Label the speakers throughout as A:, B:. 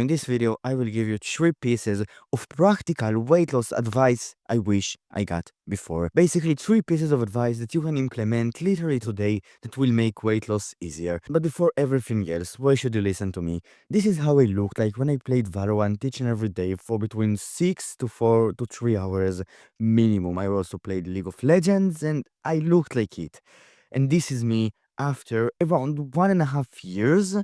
A: In this video, I will give you 3 pieces of practical weight loss advice I wish I got before. Basically, 3 pieces of advice that you can implement literally today that will make weight loss easier. But before everything else, why should you listen to me? This is how I looked like when I played Valorant each and every day for between 6 to 4 to 3 hours minimum. I also played League of Legends and I looked like it. And this is me after around 1.5 years,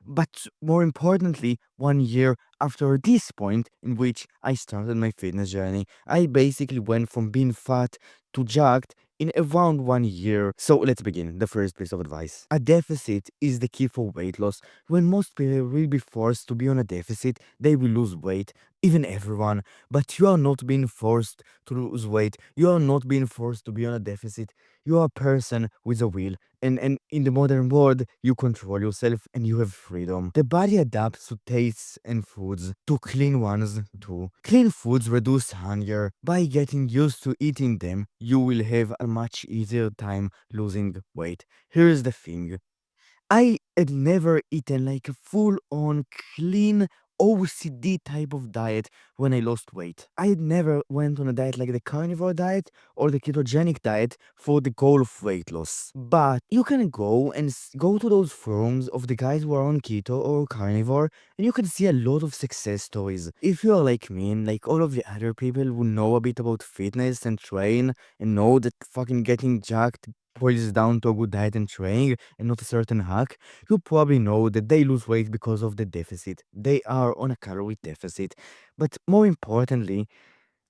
A: but more importantly, 1 year after this point in which I started my fitness journey. I basically went from being fat to jacked in around 1 year. So let's begin. The first piece of advice. A deficit is the key for weight loss. When most people will be forced to be on a deficit, they will lose weight, even everyone. But you are not being forced to lose weight. You are not being forced to be on a deficit. You are a person with a will. And in the modern world, you control yourself and you have freedom. The body adapts to tastes and foods, to clean ones too. Clean foods reduce hunger. By getting used to eating them, you will have a much easier time losing weight. Here's the thing. I had never eaten like a full-on clean OCD type of diet when I lost weight. I had never went on a diet like the carnivore diet or the ketogenic diet for the goal of weight loss. But you can go and go to those forums of the guys who are on keto or carnivore and you can see a lot of success stories. If you are like me and like all of the other people who know a bit about fitness and train and know that fucking getting jacked boils down to a good diet and training and not a certain hack, you probably know that they lose weight because of the deficit. They are on a calorie deficit. But more importantly,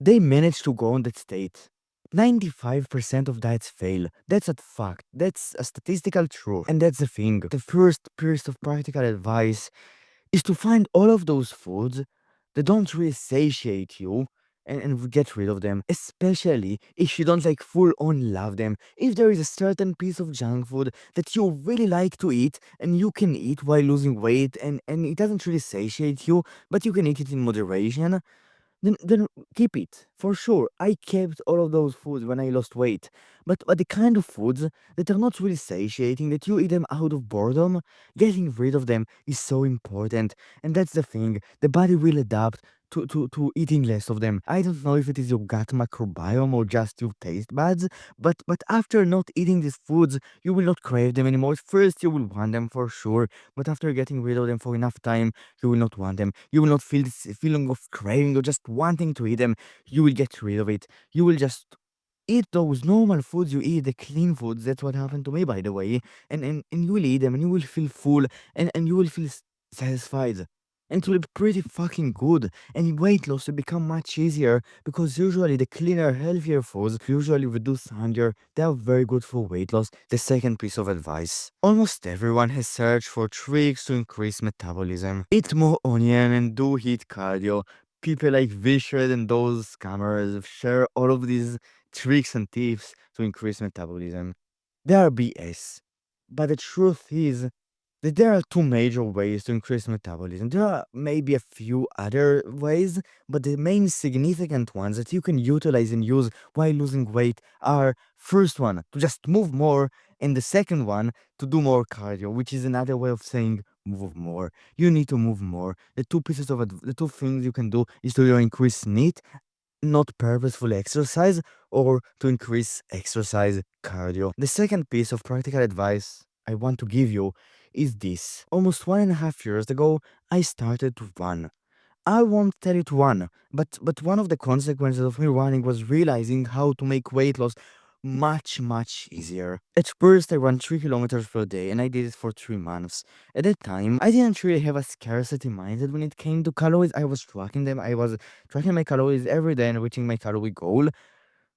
A: they manage to go on that state. 95% of diets fail. That's a fact. That's a statistical truth. And that's the thing. The first piece of practical advice is to find all of those foods that don't really satiate you and get rid of them, especially if you don't like full on love them. If there is a certain piece of junk food that you really like to eat and you can eat while losing weight and it doesn't really satiate you, but you can eat it in moderation, then keep it, for sure. I kept all of those foods when I lost weight. But the kind of foods that are not really satiating, that you eat them out of boredom, getting rid of them is so important. And that's the thing. The body will adapt to eating less of them. I don't know if it is your gut microbiome or just your taste buds, but after not eating these foods, you will not crave them anymore. First, you will want them for sure, but after getting rid of them for enough time, you will not want them. You will not feel this feeling of craving or just wanting to eat them. You will get rid of it. You will just eat those normal foods you eat, the clean foods. That's what happened to me, by the way. And you will eat them and you will feel full and you will feel satisfied. And it will be pretty fucking good. And weight loss will become much easier because usually the cleaner, healthier foods usually reduce hunger. They are very good for weight loss. The second piece of advice. Almost everyone has searched for tricks to increase metabolism. Eat more onion and do HIIT cardio. People like Vishred and those scammers share all of these tricks and tips to increase metabolism. They are BS. But the truth is that there are two major ways to increase metabolism. There are maybe a few other ways, but the main significant ones that you can utilize and use while losing weight are first one, to just move more, and the second one, to do more cardio, which is another way of saying move more. You need to move more. The two things you can do is to either increase NEAT, not purposeful exercise, or to increase exercise cardio. The second piece of practical advice I want to give you is this. Almost 1.5 years ago, I started to run. I won't tell you to run, but one of the consequences of me running was realizing how to make weight loss much easier. At first, I ran 3 kilometers per day and I did it for 3 months. At that time, I didn't really have a scarcity mindset when it came to calories. I was tracking them. I was tracking my calories every day and reaching my calorie goal.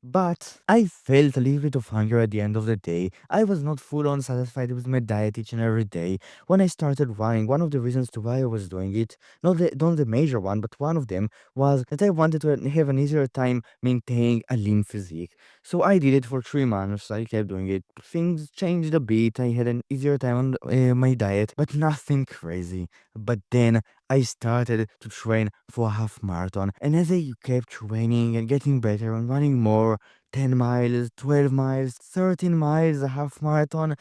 A: But I felt a little bit of hunger at the end of the day. I was not full on satisfied with my diet each and every day. When I started running, one of the reasons to why I was doing it, not the major one, but one of them was that I wanted to have an easier time maintaining a lean physique. So I did it for 3 months. I kept doing it. Things changed a bit. I had an easier time on my diet, but nothing crazy. But then I started to train for a half marathon. And as I kept training and getting better and running more, 10 miles, 12 miles, 13 miles, a half marathon,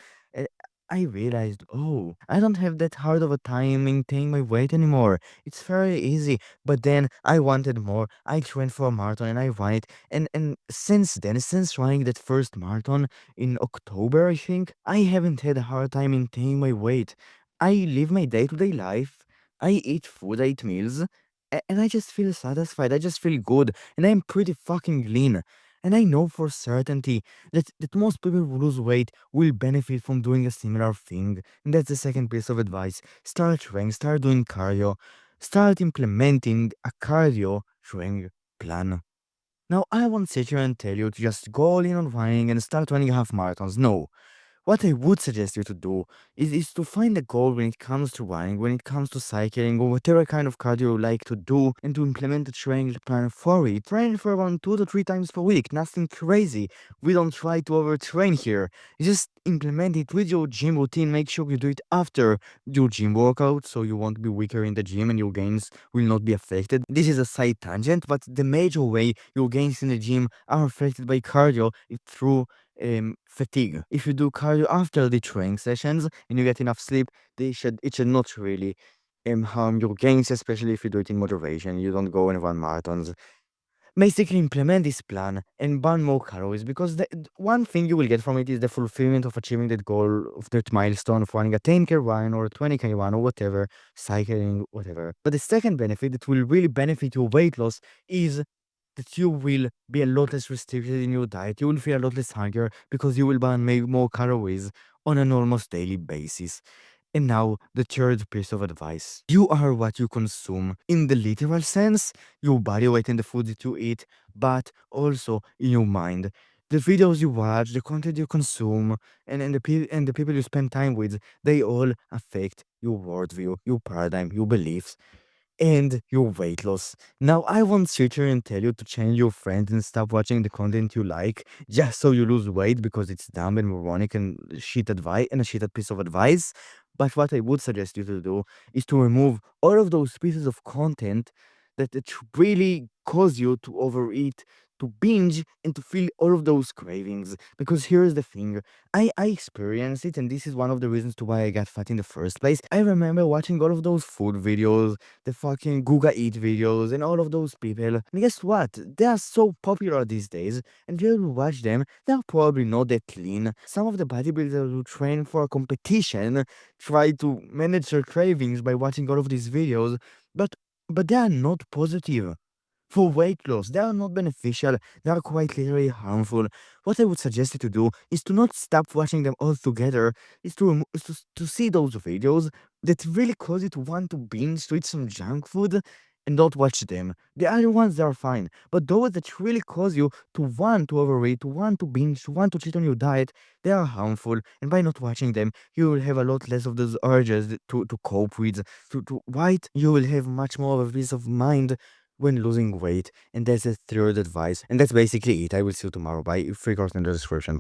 A: I realized, oh, I don't have that hard of a time maintaining my weight anymore. It's very easy. But then I wanted more. I trained for a marathon and I ran it. And since then, since running that first marathon in October, I think, I haven't had a hard time maintaining my weight. I live my day-to-day life. I eat food, I eat meals, and I just feel satisfied. I just feel good. And I'm pretty fucking lean. And I know for certainty that most people who lose weight will benefit from doing a similar thing. And that's the second piece of advice. Start training, start doing cardio, start implementing a cardio training plan. Now, I won't sit here and tell you to just go all in on running and start running half marathons. No, what I would suggest you to do is to find a goal when it comes to running, when it comes to cycling, or whatever kind of cardio you like to do, and to implement a training plan for it. Train for around 2 to 3 times per week, nothing crazy. We don't try to overtrain here. You just implement it with your gym routine. Make sure you do it after your gym workout so you won't be weaker in the gym and your gains will not be affected. This is a side tangent, but the major way your gains in the gym are affected by cardio is through fatigue. If you do cardio after the training sessions and you get enough sleep, it should not really harm your gains, especially if you do it in moderation. You don't go and run marathons. Basically, implement this plan and burn more calories because one thing you will get from it is the fulfillment of achieving that goal of that milestone of running a 10K run or a 20K run or whatever, cycling, whatever. But the second benefit that will really benefit your weight loss is that you will be a lot less restricted in your diet. You will feel a lot less hunger because you will burn more calories on an almost daily basis. And now, the third piece of advice. You are what you consume in the literal sense, your body weight and the food that you eat, but also in your mind. The videos you watch, the content you consume, and the people you spend time with, they all affect your worldview, your paradigm, your beliefs and your weight loss. Now, I won't sit here and tell you to change your friends and stop watching the content you like just so you lose weight because it's dumb and moronic and shit advice and a shit piece of advice. But what I would suggest you to do is to remove all of those pieces of content that really cause you to overeat, to binge, and to feel all of those cravings. Because here's the thing, I experienced it, and this is one of the reasons to why I got fat in the first place. I remember watching all of those food videos, the fucking Guga Eat videos, and all of those people. And guess what? They are so popular these days, and if you watch them, they're probably not that clean. Some of the bodybuilders who train for a competition try to manage their cravings by watching all of these videos, but but they are not positive for weight loss. They are not beneficial. They are quite literally harmful. What I would suggest you to do is to not stop watching them altogether. Is to see those videos that really cause you to want to binge, to eat some junk food, and not watch them. The other ones they are fine, but those that really cause you to want to overeat, to want to binge, to want to cheat on your diet, they are harmful. And by not watching them, you will have a lot less of those urges to cope with. To right, you will have much more of a peace of mind when losing weight. And that's the third advice. And that's basically it. I will see you tomorrow. Bye. Free course in the description.